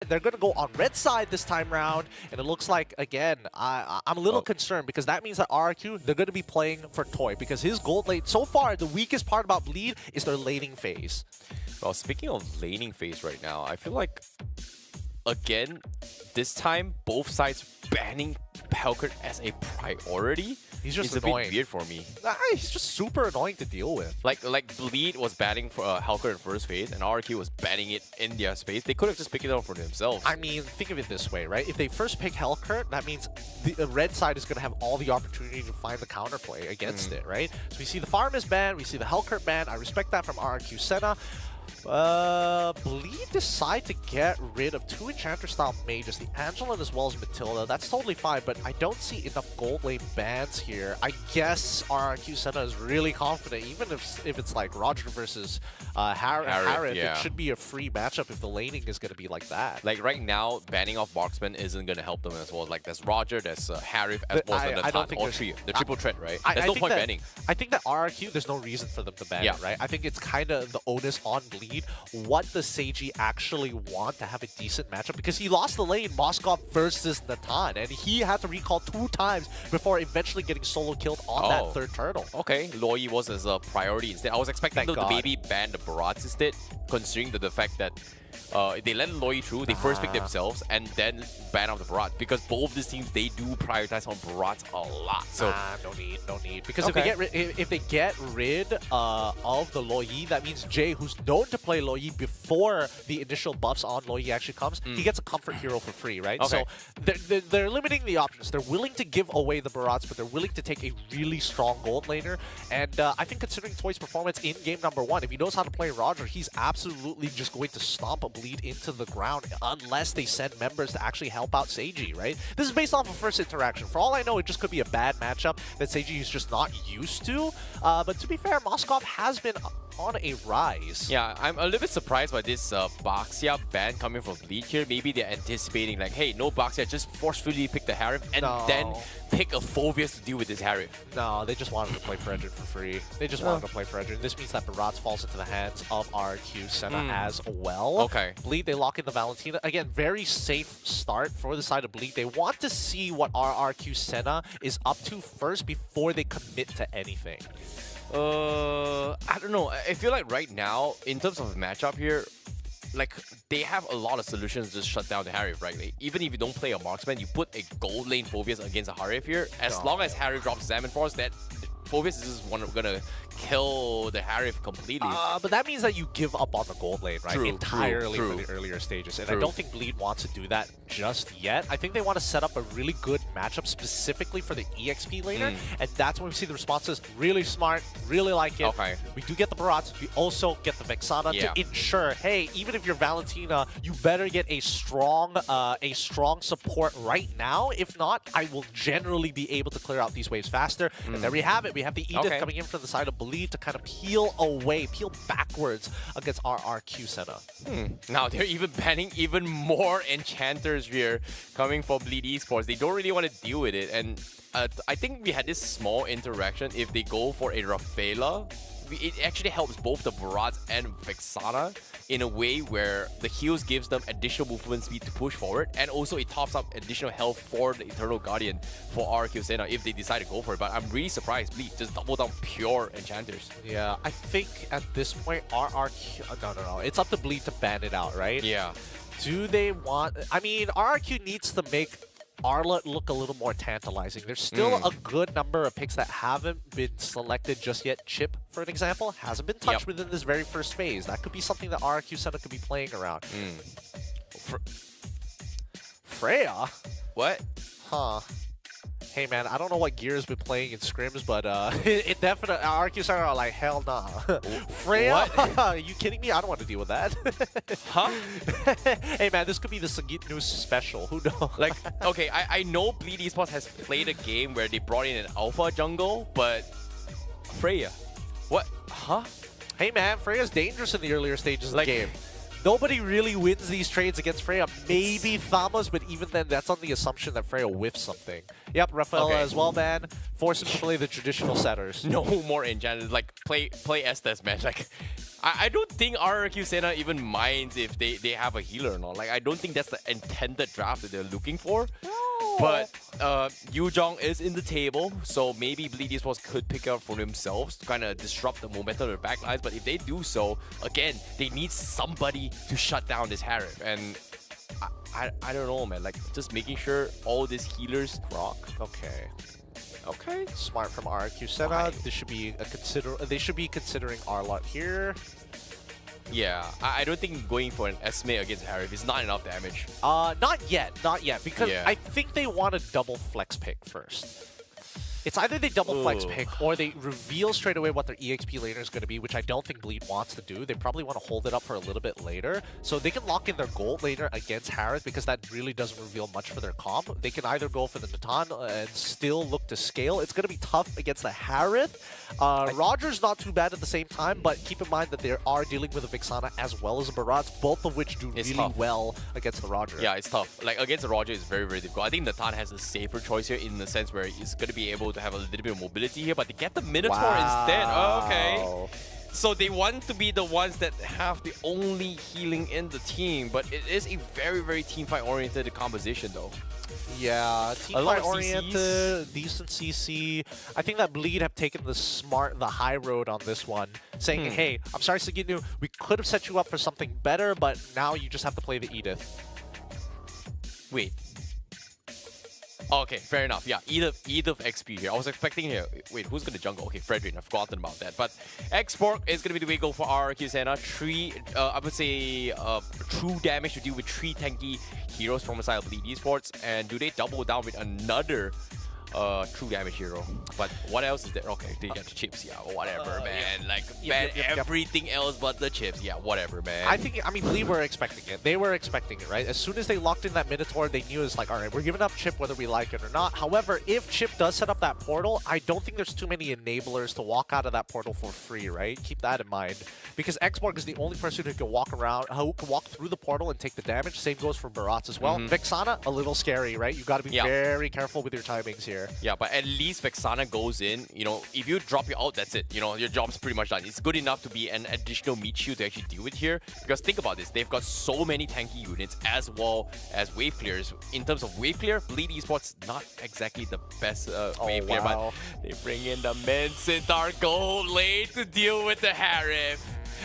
they're going to go on red side this time round, and it looks like, again, I'm a little concerned because that means that RRQ, they're going to be playing for Toy because his gold lane, so far, the weakest part about Bleed is their laning phase. Well, speaking of laning phase right now, I feel like, again, this time, both sides banning Pelkert as a priority. He's just it's annoying. a bit weird for me. He's just super annoying to deal with. Like Bleed was banning for Pelkert in first phase, and RRQ was banning it in their space. They could have just picked it up for themselves. I mean, think of it this way, right? If they first pick Hellcurt, that means the red side is going to have all the opportunity to find the counterplay against it, right? So we see the farm is banned, we see the Hellcurt banned. I respect that from RRQ SENA. Bleed decide to get rid of 2 Enchanter-style mages, the Angeline as well as Matilda. That's totally fine, but I don't see enough gold lane bans here. I guess RRQ SENA is really confident, even if it's like Roger versus Harith, yeah. it should be a free matchup if the laning is going to be like that. Like right now, banning off Marksman isn't going to help them as well. Like there's Roger, there's Harith, as well as the triple threat, right? There's no point banning. I think that RRQ, there's no reason for them to ban it, right? I think it's kind of the onus on Bleed. What does Seiji actually want to have a decent matchup? Because he lost the lane Moskov versus Natan, and he had to recall 2 times before eventually getting solo killed on that third turtle. Okay, Loi was as a priority instead. I was expecting the baby ban the Barats instead, considering the fact that they let Loi through, they first pick themselves, and then ban off the Barat. Because both these teams, they do prioritize on Barats a lot. So no need. Because if they get rid of the Loi, that means Jay, who's known to play Loi before the initial buffs on Loi actually comes, he gets a comfort hero for free, right? So they're limiting the options. They're willing to give away the Barats, but they're willing to take a really strong gold laner. And I think considering Toy's performance in game number 1, if he knows how to play Roger, he's absolutely just going to stomp a Bleed into the ground unless they send members to actually help out Seiji, right? This is based off of first interaction. For all I know, it just could be a bad matchup that Seiji is just not used to. But to be fair, Moskov has been on a rise. Yeah, I'm a little bit surprised by this Baxia ban coming from Bleed here. Maybe they're anticipating like, hey, no Baxia, just forcefully pick the Harith and then pick a Phoveus to deal with this Harith. No, they just wanted to play Fredrin for free. They just wanted to play Fredrin. This means that Barats falls into the hands of RRQ SENA as well. Okay. Bleed, they lock in the Valentina. Again, very safe start for the side of Bleed. They want to see what RRQ SENA is up to first before they commit to anything. I don't know. I feel like right now, in terms of matchup here, like they have a lot of solutions to just shut down the Harith, right? Like, even if you don't play a marksman, you put a gold lane Phoveus against a Harith here. As long as Harith drops Salmon Force, that Phoveus is just gonna kill the Harith completely. But that means that you give up on the gold lane, right? Entirely true. for the earlier stages. And I don't think Bleed wants to do that just yet. I think they want to set up a really good matchup specifically for the EXP laner. And that's when we see the responses. Really smart, really like it. Okay. We do get the Barats. We also get the Vexana to ensure, hey, even if you're Valentina, you better get a strong support right now. If not, I will generally be able to clear out these waves faster. And there we have it. We have the Edith coming in from the side of Bleed to kind of peel backwards against RRQ SENA. Now they're even banning even more enchanters here coming for Bleed Esports. They don't really want to deal with it, and I think we had this small interaction. If they go for a Rafaela, it actually helps both the Barats and Vexana in a way where the heals gives them additional movement speed to push forward, and also it tops up additional health for the Eternal Guardian for RRQ SENA if they decide to go for it. But I'm really surprised Bleed just double down pure enchanters. Yeah, I think at this point RRQ... No. It's up to Bleed to ban it out, right? Yeah. Do they want... I mean, RRQ needs to make Arla look a little more tantalizing. There's still a good number of picks that haven't been selected just yet. Chip, for an example, hasn't been touched within this very first phase. That could be something that RRQ SENA could be playing around. Freya? What? Huh. Hey man, I don't know what Gear's been playing in scrims, but it definitely RRQ SENA are like, hell nah. Freya? What? Are you kidding me? I don't want to deal with that. Huh? Hey man, this could be the Sagit News special. Who knows? Like, okay, I know Bleed Esports has played a game where they brought in an alpha jungle, but Freya? What? Huh? Hey man, Freya's dangerous in the earlier stages of the game. Nobody really wins these trades against Freya. Maybe Thamos, but even then, that's on the assumption that Freya whiffs something. Yep, Rafaela as well, man. Force him to play the traditional setters. No more enchanters. Like, play Estes, man. Like, I don't think RRQ SENA even minds if they have a healer or not. Like, I don't think that's the intended draft that they're looking for. But Yujong is in the table, so maybe Bleed Esports could pick up for themselves to kind of disrupt the momentum of their backlines. But if they do so, again, they need somebody to shut down this Harif. And I don't know, man. Like, just making sure all these healers rock. Okay. Okay. Smart from RRQ SENA. This should be they should be considering Arlot here. Yeah, I don't think going for an Esme against Harif is not enough damage. Not yet, because I think they want a double flex pick first. It's either they double flex pick or they reveal straight away what their EXP laner is going to be, which I don't think Bleed wants to do. They probably want to hold it up for a little bit later. So they can lock in their gold laner against Harith because that really doesn't reveal much for their comp. They can either go for the Natan and still look to scale. It's going to be tough against the Harith. Roger's not too bad at the same time, but keep in mind that they are dealing with a Vixana as well as a Barats, both of which do really well against the Roger. Yeah, it's tough. Like, against the Roger, it's very, very difficult. I think Natan has a safer choice here in the sense where he's going to be able to have a little bit of mobility here, but they get the Minotaur instead. Oh, okay. So they want to be the ones that have the only healing in the team, but it is a very, very teamfight-oriented composition, though. Yeah, teamfight-oriented, decent CC. I think that Bleed have taken the high road on this one, saying, hey, I'm sorry, Saginu, we could have set you up for something better, but now you just have to play the Edith. Wait. Okay, fair enough. Yeah, Edith XP here. I was expecting here. Wait, who's gonna jungle? Okay, Frederick. I've forgotten about that. But Export is gonna be the way to go for RRQ SENA. I would say, true damage to deal with 3 tanky heroes from the side of Bleed Esports. And do they double down with another true damage hero? But what else is there? Okay, they got the chips. Yeah, whatever, man. Like, everything else but the chips. Yeah, whatever, man. I mean, Bleed were expecting it. They were expecting it, right? As soon as they locked in that Minotaur, they knew it's like, all right, we're giving up Chip whether we like it or not. However, if Chip does set up that portal, I don't think there's too many enablers to walk out of that portal for free, right? Keep that in mind. Because Xborg is the only person who can walk through the portal and take the damage. Same goes for Barats as well. Vixana, a little scary, right? You got to be very careful with your timings here. Yeah, but at least Vexana goes in. You know, if you drop your ult, that's it. You know, your job's pretty much done. It's good enough to be an additional meat shield to actually deal with here. Because think about this, they've got so many tanky units as well as wave clears. In terms of wave clear, Bleed Esports not exactly the best wave clear, but they bring in the Mencintar gold lane to deal with the Harif.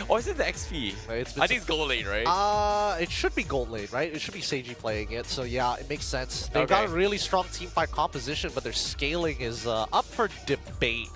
Or is it the XP? I think it's gold lane, right? It should be gold lane, right? It should be Seiji playing it, so yeah, it makes sense. They've got a really strong teamfight composition, but their scaling is up for debate.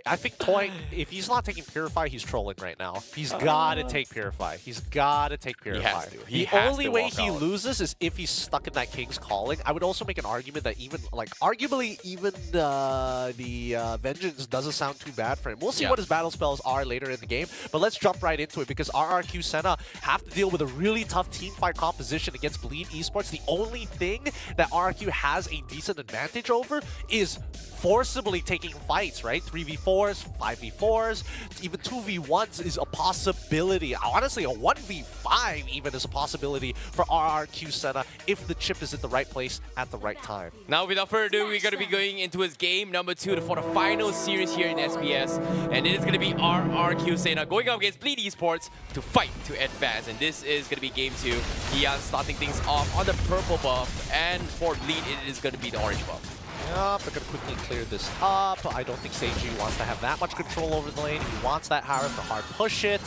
I think Toy, if he's not taking Purify, he's trolling right now. He's got to take Purify. He's got to take Purify. The only way he loses is if he's stuck in that King's Calling. I would also make an argument that arguably even the Vengeance doesn't sound too bad for him. We'll see what his battle spells are later in the game, but let's jump right into it because RRQ SENA have to deal with a really tough teamfight composition against Bleed Esports. The only thing that RRQ has a decent advantage over is forcibly taking fights, right? 3v4s, 5v4s, even 2v1s is a possibility. Honestly, a 1v5 even is a possibility for RRQ SENA if the chip is in the right place at the right time. Now, without further ado, we're going to be going into his game number 2 for the final series here in SPS. And it is going to be RRQ SENA going up against Bleed Esports to fight to advance. And this is going to be game 2. Kian starting things off on the purple buff. And for Bleed, it is going to be the orange buff. Yep, they're going to quickly clear this up. I don't think Seiji wants to have that much control over the lane. He wants that Harith to hard push it,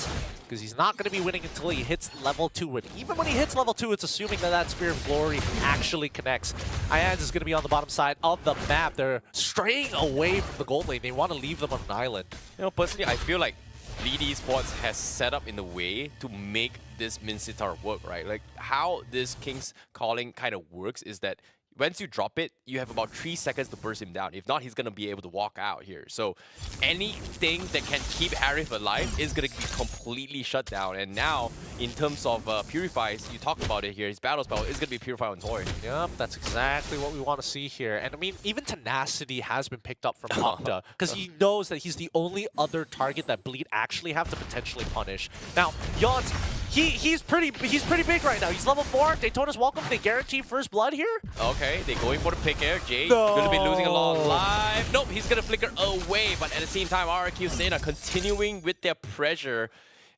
because he's not going to be winning until he hits level 2. And even when he hits level 2, it's assuming that that Spear of Glory actually connects. Ians is going to be on the bottom side of the map. They're straying away from the gold lane. They want to leave them on an island. You know, personally, I feel like Bleed Esports has set up in the way to make this Minsitar work, right? Like, how this King's Calling kind of works is that once you drop it, you have about 3 seconds to burst him down. If not, he's going to be able to walk out here. So anything that can keep Harith alive is going to be completely shut down. And now, in terms of Purifies, you talked about it here, his battle spell is going to be Purify on Toy. Yep, that's exactly what we want to see here. And I mean, even Tenacity has been picked up from Okta, because he knows that he's the only other target that Bleed actually have to potentially punish. Now, Yaunt, he's pretty big right now. He's level 4. Daytona's welcome. They guarantee first blood here. Okay, they're going for the pick here. Jay gonna be losing a lot of life. Nope, he's gonna flicker away. But at the same time, RRQ SENA continuing with their pressure.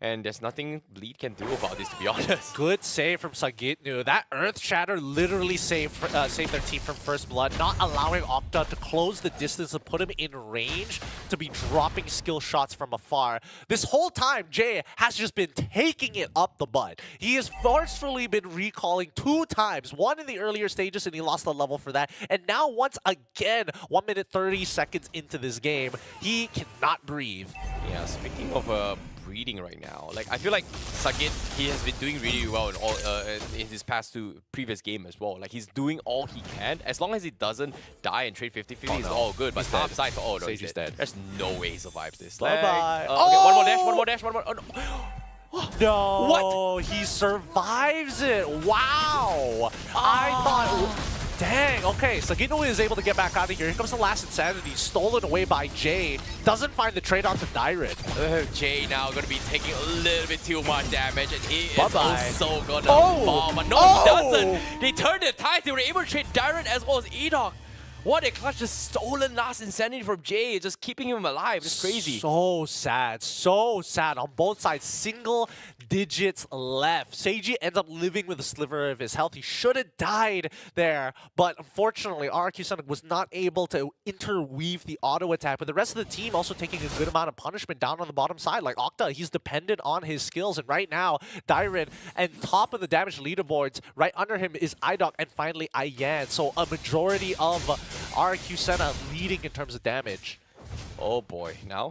And there's nothing Bleed can do about this, to be honest. Good save from Sagitnu. That Earth Shatter literally saved their team from first blood, not allowing Octa to close the distance and put him in range to be dropping skill shots from afar. This whole time, Jay has just been taking it up the butt. He has forcefully been recalling 2 times, one in the earlier stages and he lost the level for that. And now once again, 1 minute 30 seconds into this game, he cannot breathe. Yeah, speaking of breathing right now, like I feel like Sagit, he has been doing really well in all in his past 2 previous game as well. Like he's doing all he can. As long as he doesn't die and trade 50-50, it's all good. But top side, oh no, he's dead. There's no way he survives this. Bye-bye. Okay, one more dash. Oh, no. No, what? He survives it. Wow. I thought... Dang, okay, Sagitnu is able to get back out of here. Here comes the last Insanity, stolen away by Jay. Doesn't find the trade onto Dyrant. Jay now going to be taking a little bit too much damage, and he is also going to Oh. fall. But no, he doesn't. They turned the tides. They were able to trade Dyrant as well as Edok. What a clutch, just stolen last Insanity from Jay, just keeping him alive. It's crazy. So sad on both sides. Single digits left. Seiji ends up living with a sliver of his health. He should have died there, but unfortunately, RRQ SENA was not able to interweave the auto attack. But the rest of the team also taking a good amount of punishment down on the bottom side. Like Octa, he's dependent on his skills, and right now, Dyrant and top of the damage leaderboards, right under him is Idok and finally Ayan. So a majority of RRQ SENA leading in terms of damage. Oh boy, now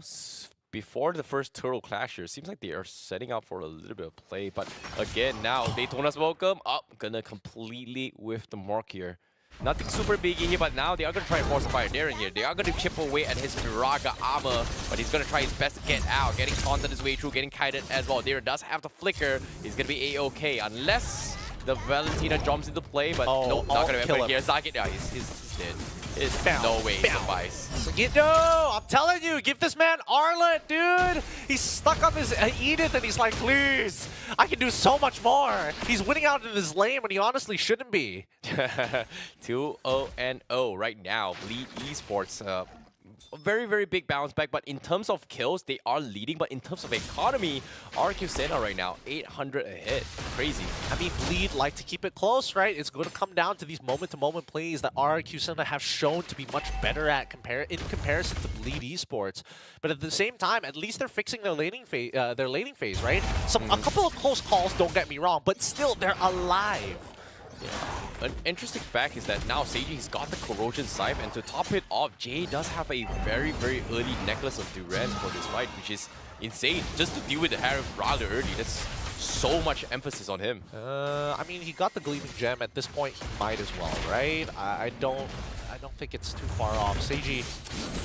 before the first turtle clash here, seems like they are setting up for a little bit of play. But again, now Daytona's welcome. Gonna completely whiff the mark here. Nothing super big here, but now they are gonna try and force a fire Darren here. They are gonna chip away at his Viraga armor, but he's gonna try his best to get out, getting taunted his way through, getting kited as well. Darren does have the flicker. He's gonna be A-okay unless the Valentina jumps into play, but no, not gonna be here. Sagit, yeah, he's dead. There's no way he survives. No, I'm telling you, give this man Arlet, dude. He's stuck on this Edith, and he's like, please, I can do so much more. He's winning out in this lane when he honestly shouldn't be. 2-0-0 right now. Bleed Esports. Very, very big bounce back, but in terms of kills, they are leading. But in terms of economy, RRQ SENA right now, 800 ahead. Crazy. I mean, Bleed like to keep it close, right? It's going to come down to these moment-to-moment plays that RRQ SENA have shown to be much better at in comparison to Bleed Esports. But at the same time, at least they're fixing their laning phase, right? A couple of close calls, don't get me wrong, but still, they're alive. Yeah. An interesting fact is that now Seiji's got the Corrosion Scythe, and to top it off, Jay does have a very, very early Necklace of Durance for this fight, which is insane. Just to deal with the Harif rather early, that's so much emphasis on him. I mean, he got the Gleaming Gem. At this point, he might as well, right? I don't think it's too far off. Seiji.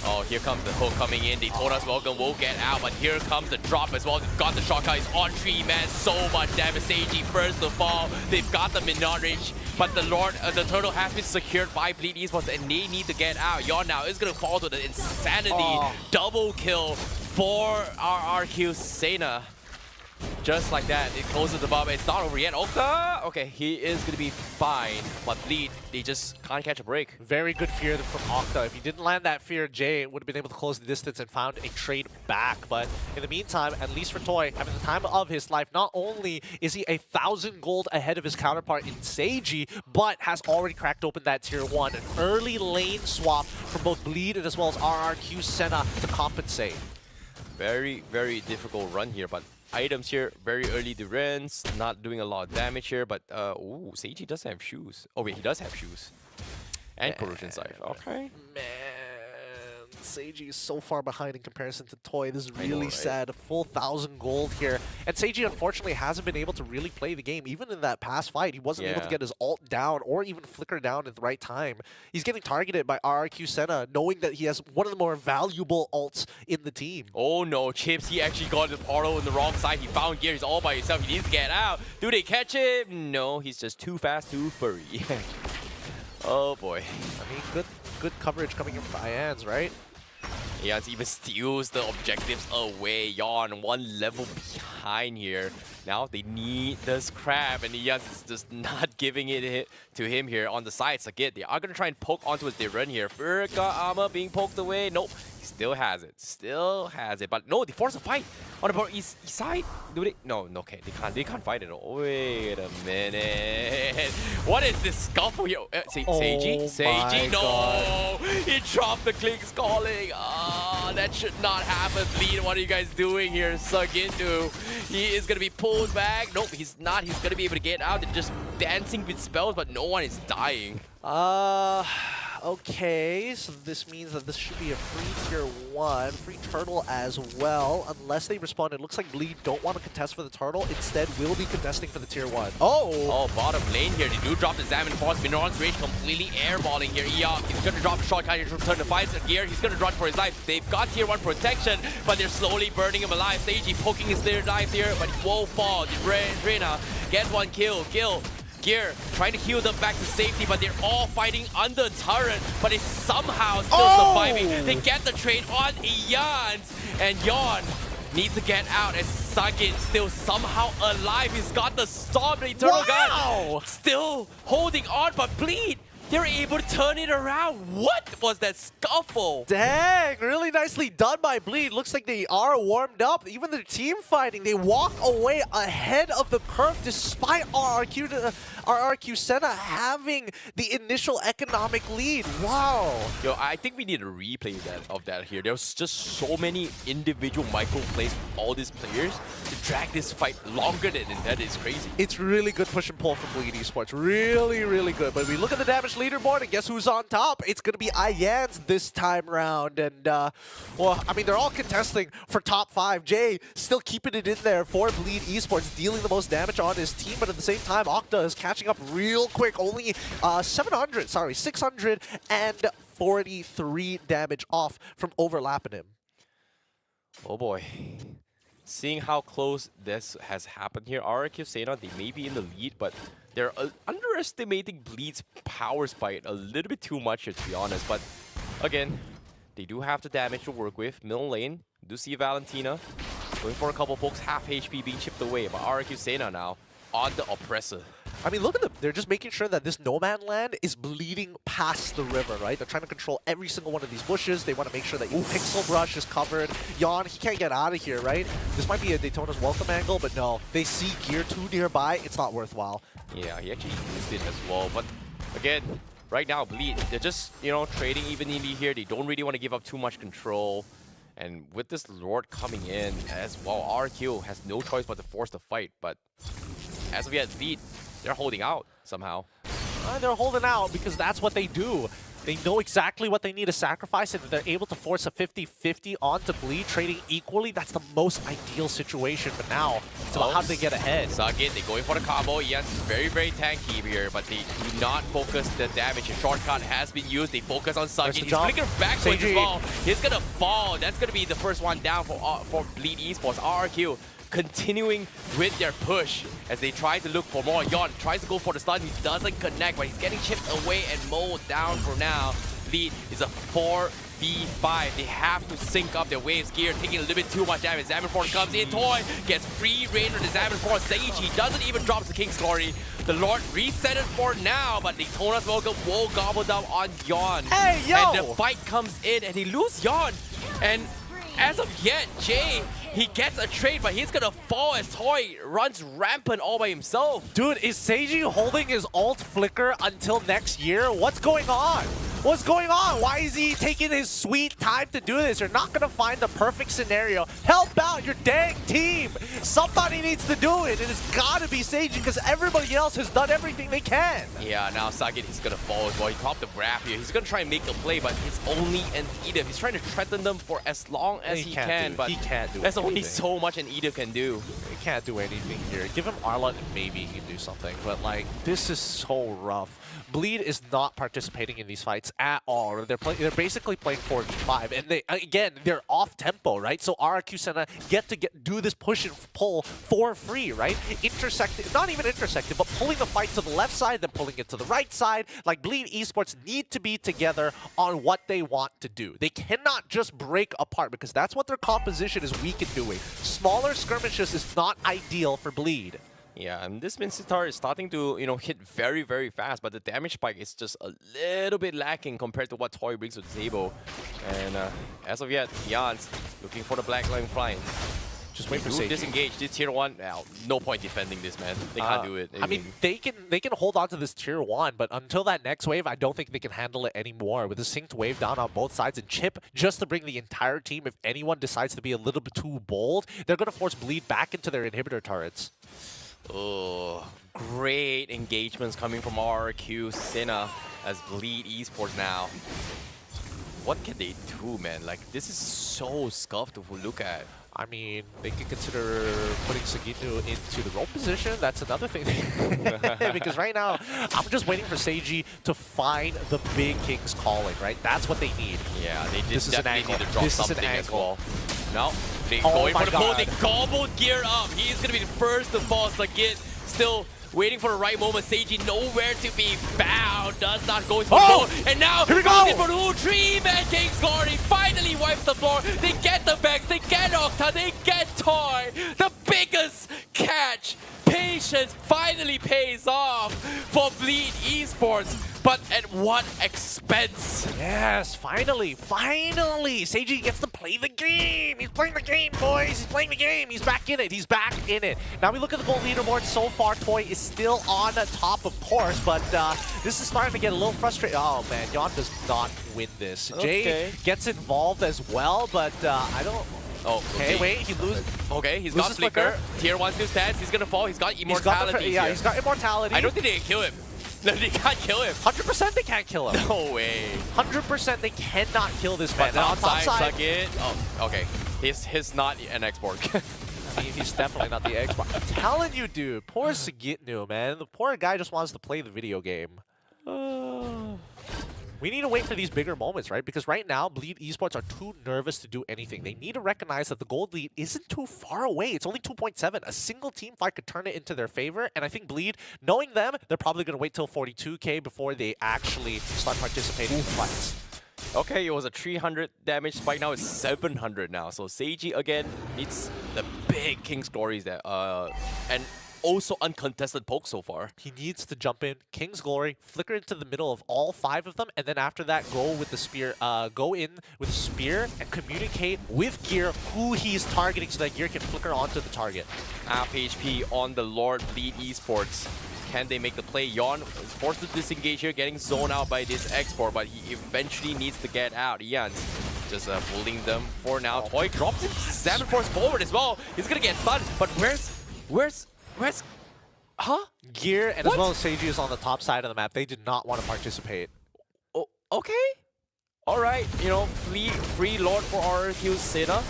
Oh, here comes the hook coming in. Daytona's welcome will get out, but here comes the drop as well. They've got the shotgun. He's on tree, man. So much damage. Seiji first of all. They've got the Minarich, but the turtle has been secured by Bleed Esports, and they need to get out. Yon now is gonna fall to the Insanity double kill for RRQ SENA. Just like that, it closes the bomb. It's not over yet. Okay, he is going to be fine. But Bleed, they just can't catch a break. Very good fear from Octa. If he didn't land that fear, Jay would have been able to close the distance and found a trade back. But in the meantime, at least for Toy, having the time of his life, not only is he 1,000 gold ahead of his counterpart in Seiji, but has already cracked open that tier 1. An early lane swap from both Bleed and as well as RRQ SENA to compensate. Very, very difficult run here, but items here, very early Durance, not doing a lot of damage here, but ooh, Seiji does have shoes. Oh wait, he does have shoes. And Corrosion Scythe. Okay. Man, Seiji is so far behind in comparison to Toy. This is really sad. A full 1,000 gold here. And Seiji, unfortunately, hasn't been able to really play the game. Even in that past fight, he wasn't able to get his ult down or even flicker down at the right time. He's getting targeted by RRQ SENA, knowing that he has one of the more valuable ults in the team. Oh no, Chips, he actually got the portal on the wrong side. He found gear. He's all by himself. He needs to get out. Do they catch him? No, he's just too fast, too furry. Oh boy. I mean, good coverage coming in from Ians, right? Aeons even steals the objectives away. Yawn 1 level behind here. Now they need this crab, and Aeons is just not giving it to him here on the sides. Again, they are going to try and poke onto his run here. Furka armor being poked away. Nope, he still has it. Still has it. But no, they force a fight on the east side. Do they? No, okay, they can't fight at all. Wait a minute. What is this scuffle here? Seiji? Seiji? No! God. He dropped the Klink's calling. Ah, that should not happen. Bleed, what are you guys doing here? Suck into. He is going to be pulled back. Nope, he's not. He's going to be able to get out. They're just dancing with spells, but no one is dying. Okay, so this means that this should be a free tier 1, free turtle as well, unless they respond. It looks like Bleed don't want to contest for the turtle, instead will be contesting for the tier 1. Oh, bottom lane here. They do drop the Zam and Force. Minoron's Rage completely airballing here. Eok, he's going to drop a shotgun here to return the fights gear. He's going to run for his life. They've got tier 1 protection, but they're slowly burning him alive. Seiji poking his little knife here, but he won't fall. Drena gets 1 kill. Gear trying to heal them back to safety, but they're all fighting under turret, but it's somehow still surviving. They get the trade on Aeons, and Yawn needs to get out, and Sagit still somehow alive. He's got the Storm, the Eternal Gun, still holding on, but Bleed, they're able to turn it around. What was that scuffle? Dang, really nicely done by Bleed. Looks like they are warmed up. Even the team fighting, they walk away ahead of the curve despite RRQ SENA having the initial economic lead. Wow. Yo, I think we need a replay of that here. There's just so many individual micro plays from all these players to drag this fight longer than that is crazy. It's really good push and pull from Bleed Esports. Really, really good. But we look at the damage leaderboard, and guess who's on top? It's going to be Aeons this time round. And, well, I mean, they're all contesting for top 5. Jay still keeping it in there for Bleed Esports, dealing the most damage on his team. But at the same time, Octa is catching up real quick. Only 643 damage off from overlapping him. Oh boy. Seeing how close this has happened here, RRQ SENA, they may be in the lead, but they're underestimating Bleed's power spike a little bit too much here, to be honest. But again, they do have the damage to work with. Middle lane, do see Valentina going for a couple pokes, half HP being chipped away. But RRQ SENA now on the oppressor. I mean, look at them. They're just making sure that this no man land is bleeding past the river, right? They're trying to control every single one of these bushes. They want to make sure that Pixel Brush is covered. Yawn, he can't get out of here, right? This might be a Daytona's welcome angle, but no. They see Gear 2 nearby. It's not worthwhile. Yeah, he actually used it as well. But again, right now, Bleed, they're just, you know, trading evenly here. They don't really want to give up too much control. And with this Lord coming in as well, RQ has no choice but to force the fight. But as of yet, Bleed, they're holding out somehow. They're holding out because that's what they do. They know exactly what they need to sacrifice, and if they're able to force a 50-50 onto Bleed, trading equally, that's the most ideal situation. But now, it's about how do they get ahead. Sagit, they're going for the combo. Yes, it's very, very tanky here, but they do not focus the damage. A shortcut has been used. They focus on Sagit. He's flicking backwards as well. He's going to fall. That's going to be the first one down for Bleed Esports. RRQ continuing with their push as they try to look for more. Yawn tries to go for the stun. He doesn't connect, but he's getting chipped away and mowed down for now. Bleed is a 4v5. They have to sync up their waves. Gear taking a little bit too much damage. Zamanforce comes in. Toy gets free reign on the Zamanforce. Seiji doesn't even drop the King's Glory. The Lord reset it for now, but Daytona's welcome will gobble down on Yawn. Hey, yo! And the fight comes in, and they lose Yawn. And as of yet, Jay, he gets a trade, but he's gonna fall as Toy runs rampant all by himself. Dude, is Seiji holding his ult flicker until next year? What's going on? What's going on? Why is he taking his sweet time to do this? You're not gonna find the perfect scenario. Help out your dang team. Somebody needs to do it, and it's gotta be Seiji because everybody else has done everything they can. Yeah, now Sagit is gonna fall as well. He popped the grab here. He's gonna try and make the play, but it's only an Edith. He's trying to threaten them for as long as he can, but he can't do there's anything. only so much an Edith can do. He can't do anything here. Give him Arla and maybe he can do something, but like, this is so rough. Bleed is not participating in these fights at all. They're basically playing 4v5, and they're off tempo, right? So RRQ SENA get to do this push and pull for free, right? Not even intersected, but pulling the fight to the left side, then pulling it to the right side. Like, Bleed Esports need to be together on what they want to do. They cannot just break apart, because that's what their composition is weak in doing. Smaller skirmishes is not ideal for Bleed. Yeah, and this Mincetar is starting to, hit very, very fast, but the damage spike is just a little bit lacking compared to what Toy brings to the table. And as of yet, Jan's looking for the black line flying. Just wait for Seiji. Disengage this tier 1. Now, no point defending this, man. They can't do it. I mean, they can hold on to this tier 1, but until that next wave, I don't think they can handle it anymore. With a synced wave down on both sides and Chip, just to bring the entire team, if anyone decides to be a little bit too bold, they're going to force Bleed back into their inhibitor turrets. Oh, great engagements coming from RRQ SENA as Bleed Esports now. What can they do, man? Like, this is so scuffed to look at. I mean, they can consider putting Sagito into the role position. That's another thing. Because right now, I'm just waiting for Seiji to find the big King's calling, right? That's what they need. Yeah, they definitely need to drop something as well. No, they oh going for the pull. God. They gobbled Gear up. He's going to be the first to fall. Sagit still waiting for the right moment. Seiji nowhere to be found. Does not go into the pull. And now, here we go! For the 3-man King's Glory. Finally wipes the floor. They get the Vex. They get Octa. They get Toy. The biggest catch. Patience finally pays off for Bleed Esports. But at what expense? Yes, finally. Seiji gets to play the game. He's playing the game, boys. He's playing the game. He's back in it. Now we look at the gold leaderboard. So far, Toy is still on top, of course, but this is starting to get a little frustrating. Oh, man, Jan does not win this. Okay. Jay gets involved as well, but I don't... Oh, okay, wait, he loses. Okay, he's got Flicker. Tier 1 still stands. He's gonna fall. He's got Immortality. He's got Immortality. I don't think they can kill him. No, they can't kill him. 100% they can't kill him. No way. 100% they cannot kill this man. On top side. Oh, okay. He's not an export. I mean, he's definitely not the export. I'm telling you, dude. Poor Sagitnu, man. The poor guy just wants to play the video game. We need to wait for these bigger moments, right? Because right now, Bleed Esports are too nervous to do anything. They need to recognize that the gold lead isn't too far away. It's only 2.7. A single team fight could turn it into their favor. And I think Bleed, knowing them, they're probably going to wait till 42k before they actually start participating in fights. Okay, it was a 300 damage spike. Now it's 700 now. So Seiji, again, needs the big King's Glories there. And also uncontested poke so far. He needs to jump in, King's Glory, flicker into the middle of all 5 of them, and then after that, go with the spear. Go in with the spear and communicate with Gear who he's targeting so that Gear can flicker onto the target. Half HP on the Lord Bleed Esports. Can they make the play? Yon is forced to disengage here, getting zoned out by this export, but he eventually needs to get out. Ian's just bullying them for now. Toy drops him 7 force forward as well. He's gonna get stunned, but where's huh? Gear and as well as Seiji is on the top side of the map. They did not want to participate. Oh, okay. All right, free Lord for RRQ SENA.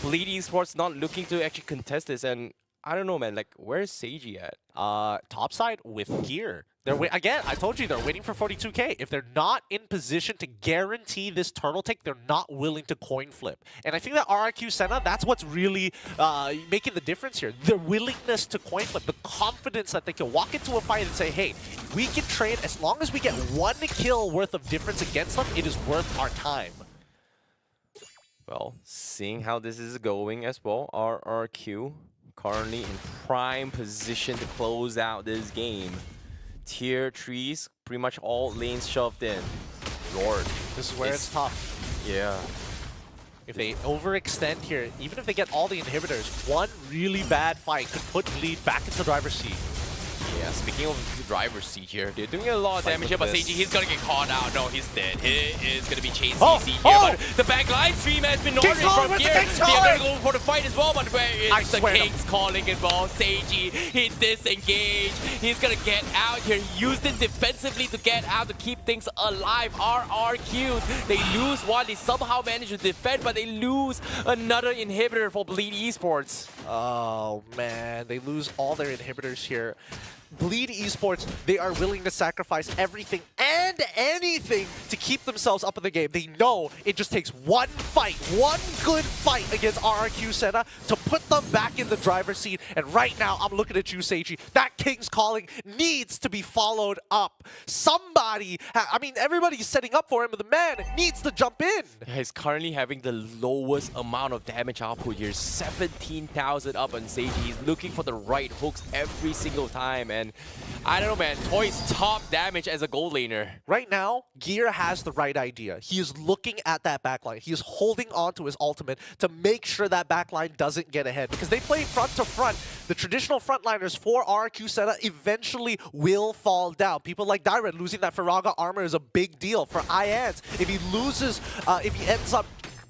Bleed Esports not looking to actually contest this, and I don't know, man. Like, where's Seiji at? Top side with Gear. Again, I told you they're waiting for 42k. If they're not in position to guarantee this turtle take, they're not willing to coin flip. And I think that RRQ SENA, that's what's really making the difference here. Their willingness to coin flip, the confidence that they can walk into a fight and say, hey, we can trade as long as we get 1 kill worth of difference against them, it is worth our time. Well, seeing how this is going as well, RRQ currently in prime position to close out this game. Tier 3s, pretty much all lanes shoved in. Lord. This is where it's tough. Yeah. If they overextend here, even if they get all the inhibitors, one really bad fight could put Bleed back into driver's seat. Yeah, speaking of the driver's seat here, they're doing a lot of damage here, but Seiji, he's gonna get caught out. No, he's dead. He is gonna be chasing CC here, but the back line stream has been ordering from here. They're gonna go for the fight as well, but where is the King's calling involved? Seiji, he disengaged. He's gonna get out here. He used it defensively to get out to keep things alive. RRQ, they lose one. They somehow manage to defend, but they lose another inhibitor for Bleed Esports. Oh man, they lose all their inhibitors here. Bleed Esports, they are willing to sacrifice everything and spend anything to keep themselves up in the game. They know it just takes one fight, one good fight against RRQ SENA to put them back in the driver's seat. And right now, I'm looking at you, Seiji. That King's Calling needs to be followed up. Somebody, I mean, everybody's setting up for him, but the man needs to jump in. Yeah, he's currently having the lowest amount of damage output here, 17,000 up on Seiji. He's looking for the right hooks every single time, and I don't know, man. Toy's top damage as a gold laner. Right now, Gear has the right idea. He is looking at that backline. He is holding on to his ultimate to make sure that backline doesn't get ahead, because they play front to front. The traditional frontliners for RRQ SENA eventually will fall down. People like Dyred losing that Firaga armor is a big deal. For Ians, if he loses, if he ends up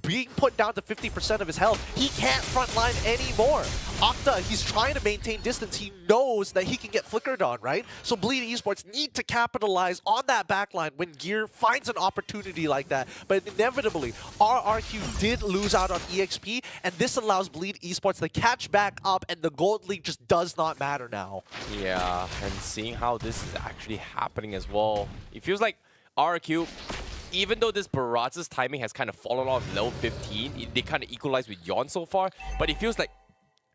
being put down to 50% of his health, he can't frontline anymore. Octa, he's trying to maintain distance. He knows that he can get flickered on, right? So Bleed Esports need to capitalize on that backline when Gear finds an opportunity like that. But inevitably, RRQ did lose out on EXP, and this allows Bleed Esports to catch back up, and the Gold League just does not matter now. Yeah, and seeing how this is actually happening as well, it feels like RRQ, even though this Baratz's timing has kind of fallen off level 15, they kind of equalized with Yon so far, but it feels like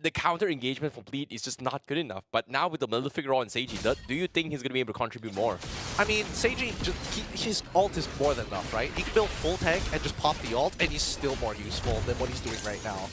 the counter engagement for Bleed is just not good enough. But now with the Maleficent on Seiji, do you think he's going to be able to contribute more? I mean, Seiji, his ult is more than enough, right? He can build full tank and just pop the ult, and he's still more useful than what he's doing right now.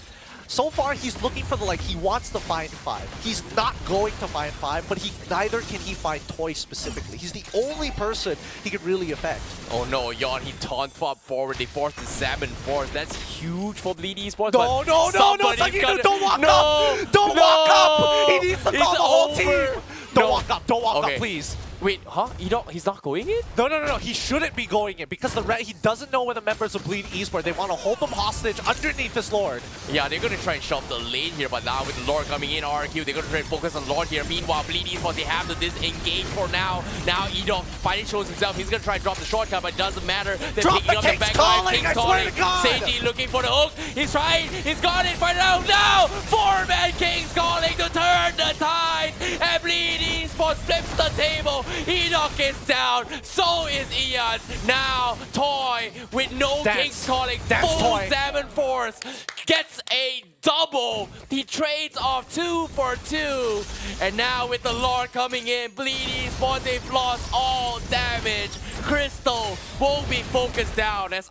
So far, he's looking for the, he wants to find 5. He's not going to find 5, but neither can he find Toy specifically. He's the only person he can really affect. Oh no, Yon, he taunt up forward. They forced the Salmon Force. That's huge for Bleed Esports. No, don't walk up! Don't walk up! He needs to call the whole team! Don't walk up, please. Wait, huh? He's not going in? No. He shouldn't be going in because he doesn't know where the members of Bleed Esports. They want to hold them hostage underneath this Lord. Yeah, they're going to try and shove the lane here, but now with the Lord coming in, RRQ, they're going to try and focus on Lord here. Meanwhile, Bleed Esports, they have to disengage for now. Now, Edom finally shows himself. He's going to try and drop the shortcut, but it doesn't matter. They're picking up the back line. King's calling. Seiji looking for the hook. He's trying. He's got it for now. Now, 4-man King's calling to turn the tide. And Bleed Esports flips the table. Enoch is down, so is Ians. Now, Toy, with no King's Calling, full Salmon Force, gets a double. He trades off 2 for 2. And now with the Lord coming in, Bleed Esports, they've lost all damage. Crystal will be focused down as